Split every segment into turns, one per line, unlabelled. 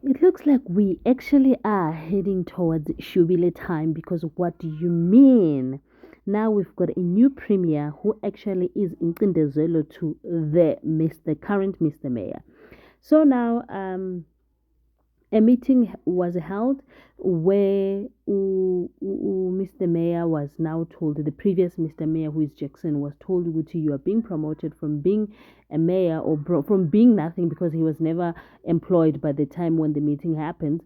It looks like we actually are heading towards Shubile time because what do you mean? Now we've got a new premier who actually is in Indezelo to the current Mr. Mayor. So now a meeting was held where Mr. Mayor was now told, the previous Mr. Mayor, who is Jackson, was told, Guti, you are being promoted from being a mayor or from being nothing because he was never employed by the time when the meeting happened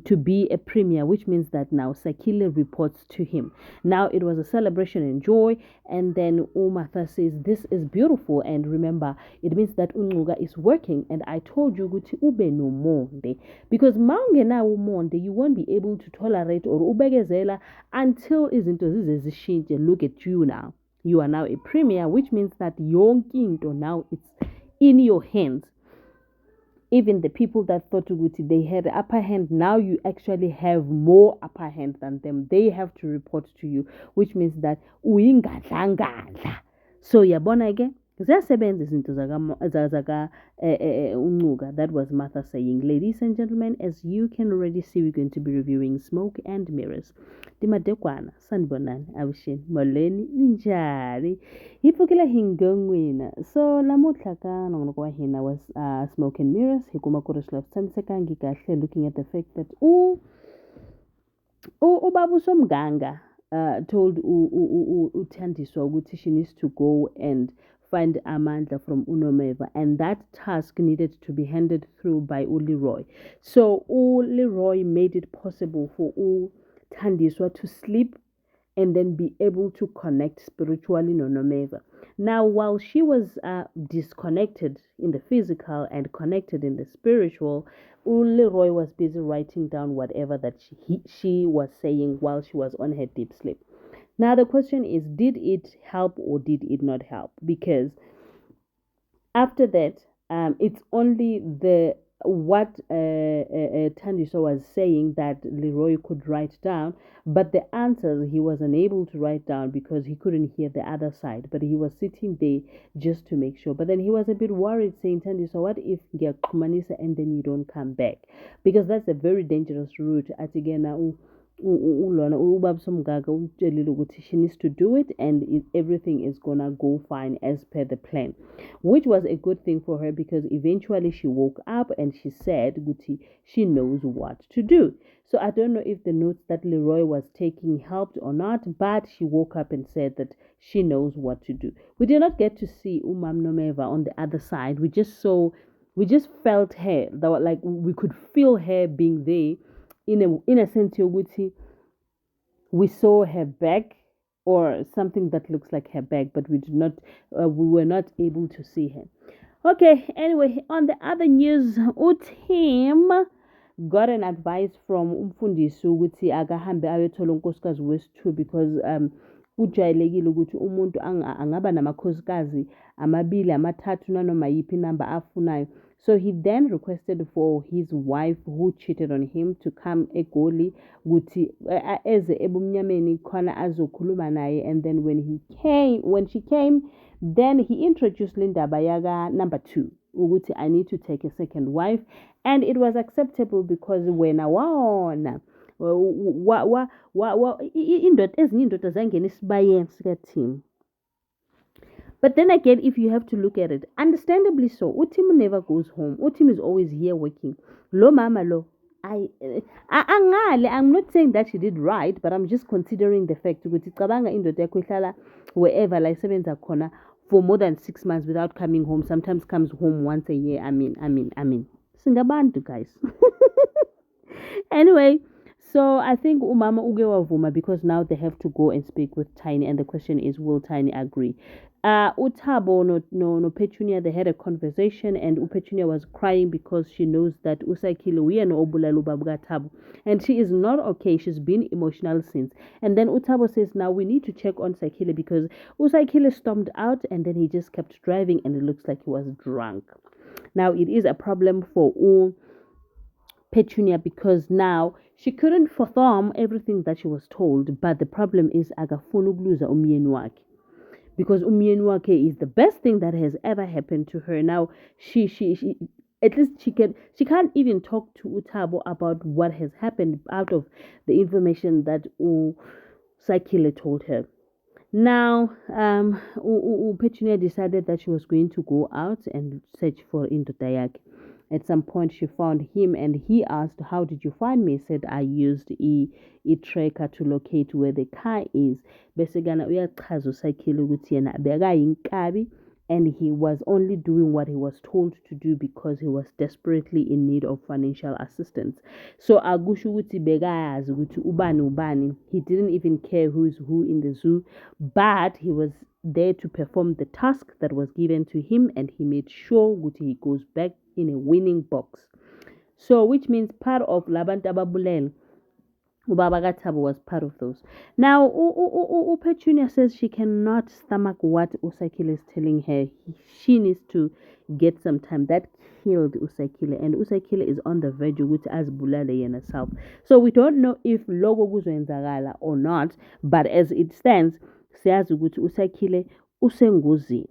to be a premier, which means that now Sakile reports to him. Now it was a celebration and joy, and then Umatha says, this is beautiful, and remember, it means that Unguga is working, and I told you, Guti, ube no monde, because mawungena umonde, you won't be able to tolerate or ubegezela until izinto zize zishintshe. Look at you now. You are now a premier, which means that yonke into now it's in your hands. Even the people that thought Uguti they had the upper hand, now you actually have more upper hand than them. They have to report to you, which means that uyingadlangandla. So yabona ke ziyasebenza izinto Uncuka. That was Martha saying. Ladies and gentlemen, as you can already see, we're going to be reviewing Smoke and Mirrors. Dimadekwana, sanibonani, avuxeni, molweni, minjhani? Hi pfukile hi nghon'wina. So namuntlha ka nongonoko wa hina was Smoke and Mirrors. Hi kuma ku ri swilo swi tshamisekangi kahle, looking at the fact that ubaba Somganga told uThandiswa ukuthi she needs to go and find Amandla from Unomeva, and that task needed to be handed through by Leroy. So Leroy made it possible for Thandiswa to sleep and then be able to connect spiritually Nonomeva. Now, while she was disconnected in the physical and connected in the spiritual, Leroy was busy writing down whatever that she was saying while she was on her deep sleep. Now, the question is, did it help or did it not help? Because after that, it's only the what Thandiswa was saying that Leroy could write down, but the answers he was unable to write down because he couldn't hear the other side. But he was sitting there just to make sure. But then he was a bit worried, saying, Thandiswa, what if Kumanisa and then you don't come back? Because that's a very dangerous route. Atigena ubaba Somgaga umtshelile ukuthi she needs to do it, and everything is gonna go fine as per the plan, which was a good thing for her because eventually she woke up and she said Guti she knows what to do. So I don't know if the notes that Leroy was taking helped or not, but she woke up and said that she knows what to do. We did not get to see Umam Nomeva on the other side. We just felt her, that like we could feel her being there in a sense Yoguti. We saw her back or something that looks like her back, but we were not able to see her. Okay, anyway, on the other news, uTim got an advice from umfundisi ukuthi akahambe ayothola unkosikazi wesi-2 because kujwayelekile ukuthi umuntu angaba namakhosikazi amabili amathathu nanoma yiphi inamba afunayo. So he then requested for his wife who cheated on him to come eGoli ukuthi eze ebumnyameni khona azokhuluma naye, and then when she came, then he introduced Linda Bayaga number 2 ukuthi I need to take a second wife, and it was acceptable because wena wona ezinye indoda zangena esibayeni sikaTim. But then again, if you have to look at it, understandably so, Utim never goes home. Utim is always here working. Lo mama lo. I'm not saying that she did right, but I'm just considering the fact ukuthi cabanga indoda yakho ihlala wherever like sebenza khona for more than 6 months without coming home. Sometimes comes home once a year. I mean. Singabantu, guys. Anyway, so I think Umama uge wavuma because now they have to go and speak with Tiny, and the question is, will Tiny agree? Utabo no Petunia, they had a conversation, and Petunia was crying because she knows that Usakile we no obulalu babuga Tabo, and she is not okay. She's been emotional since. And then Utabo says now we need to check on Sakile because Usakile stormed out and then he just kept driving and it looks like he was drunk. Now it is a problem for Petunia because now she couldn't fathom everything that she was told, but the problem is akafuna ukuluza umyeni wakhe because umyeni wakhe is the best thing that has ever happened to her. Now she at least she can't even talk to Utabo about what has happened out of the information that Sakile told her. Now, Petunia decided that she was going to go out and search for Indodayak. At some point, she found him and he asked, "How did you find me?" He said, "I used a tracker to locate where the car is." Besegana uyachaza uSakhile ukuthi yena bekayinkabi and he was only doing what he was told to do because he was desperately in need of financial assistance. So akusho ukuthi bekayazi ukuthi ubani ubani. He didn't even care who is who in the zoo, but he was there to perform the task that was given to him, and he made sure that he goes back in a winning box. So which means part of Labantu Ababulele, Ubaba Kathabo was part of those. Now, Petunia says she cannot stomach what Usakhile is telling her. She needs to get some time. That killed Usakhile, and Usakhile is on the verge of azibulale yena self. So we don't know if logo kuzoyenzakala or not, but as it stands, siyazi ukuthi Usakhile usengozini.